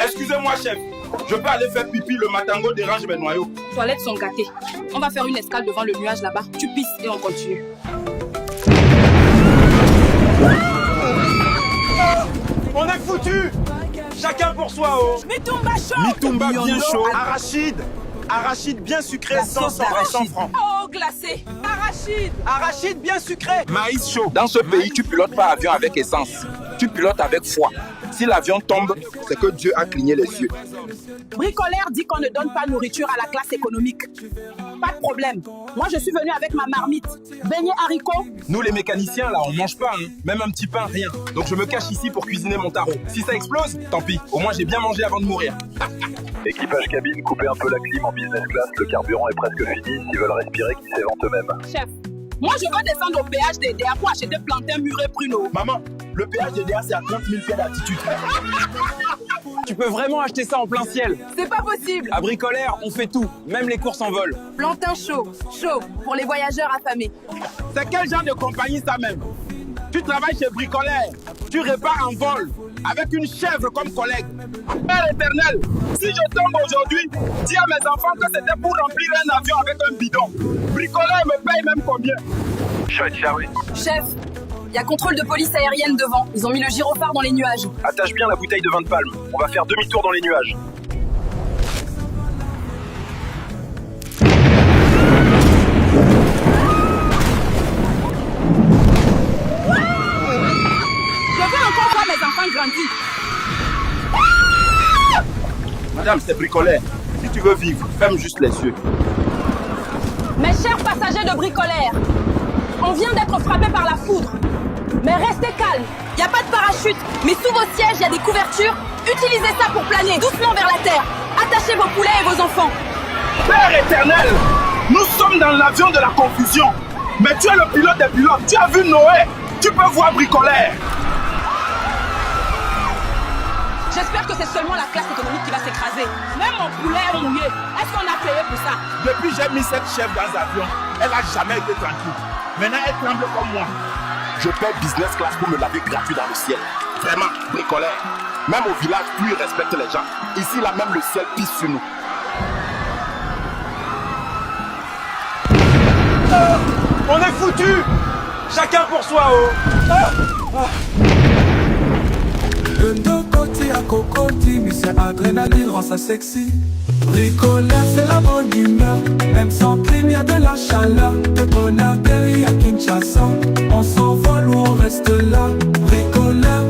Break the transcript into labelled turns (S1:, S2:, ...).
S1: Excusez-moi, chef. Je peux aller faire pipi, le matango dérange mes noyaux.
S2: Les toilettes sont gâtées. On va faire une escale devant le nuage là-bas. Tu pisses et on continue.
S3: On est foutu. Chacun pour soi, oh.
S2: Mitumba chaud.
S1: Mitumba bien chaud.
S3: Arachide bien sucré, sans francs.
S2: Oh, glacé.
S3: Arachide bien sucré.
S1: Maïs chaud. Dans ce pays, tu pilotes pas avion avec essence. Tu pilotes avec foi. Si l'avion tombe, c'est que Dieu a cligné les yeux.
S2: Bricolaire dit qu'on ne donne pas nourriture à la classe économique. Pas de problème. Moi, je suis venu avec ma marmite. Beignet haricots.
S1: Nous, les mécaniciens, là, on mange pas, hein. Même un petit pain, rien. Donc je me cache ici pour cuisiner mon tarot. Si ça explose, tant pis. Au moins, j'ai bien mangé avant de mourir.
S4: Équipage cabine, coupez un peu la clim en business class, le carburant est presque fini. S'ils veulent respirer, qu'ils s'éventent eux-mêmes.
S2: Chef, moi, je veux descendre au péage DDA pour acheter plantain mûré pruneau.
S1: Maman, le péage DDA, c'est à 30 000 pieds d'altitude.
S3: Tu peux vraiment acheter ça en plein ciel.
S2: C'est pas possible.
S3: À Bricolaire, on fait tout, même les courses en vol.
S2: Plantain chaud, pour les voyageurs affamés.
S1: C'est quel genre de compagnie ça même? Tu travailles chez Bricolaire, tu répares en vol, avec une chèvre comme collègue. Père éternel, si je tombe aujourd'hui, dis à mes enfants que c'était pour remplir un avion avec un bidon. Bricolaire me paye même combien?
S2: Chef, il y a contrôle de police aérienne devant. Ils ont mis le gyrophare dans les nuages.
S4: Attache bien la bouteille de vin de palme. On va faire demi-tour dans les nuages.
S2: Je veux encore voir mes enfants grandir.
S1: Madame, c'est Bricolaire. Si tu veux vivre, ferme juste les yeux.
S2: Mes chers passagers de Bricolaire, on vient d'être frappés par la foudre. Mais restez calmes, il n'y a pas de parachute, mais sous vos sièges, il y a des couvertures. Utilisez ça pour planer doucement vers la terre. Attachez vos poulets et vos enfants.
S1: Père éternel, nous sommes dans l'avion de la confusion. Mais tu es le pilote des pilotes, tu as vu Noé, tu peux voir Bricolaire.
S2: J'espère que c'est seulement la classe économique qui va s'écraser. Même mon poulet est mouillé. Est-ce qu'on a payé pour ça?
S1: Depuis que j'ai mis cette chef dans l'avion, elle n'a jamais été tranquille. Maintenant, elle tremble comme moi. Je paie business class pour me laver gratuit dans le ciel. Vraiment, Bricolaire. Même au village, plus ils respectent les gens. Ici, là, même le ciel pisse sur nous.
S3: On est foutu. Chacun pour soi, oh.
S5: De nos côtés à cocoti, mais c'est adrénaline rend ça sexy. Bricolaire, c'est la bonne humeur. Même sans prime, y'a de la chaleur. De Bonaparte à Kinshasa, on s'envole ou on reste là. Bricolaire.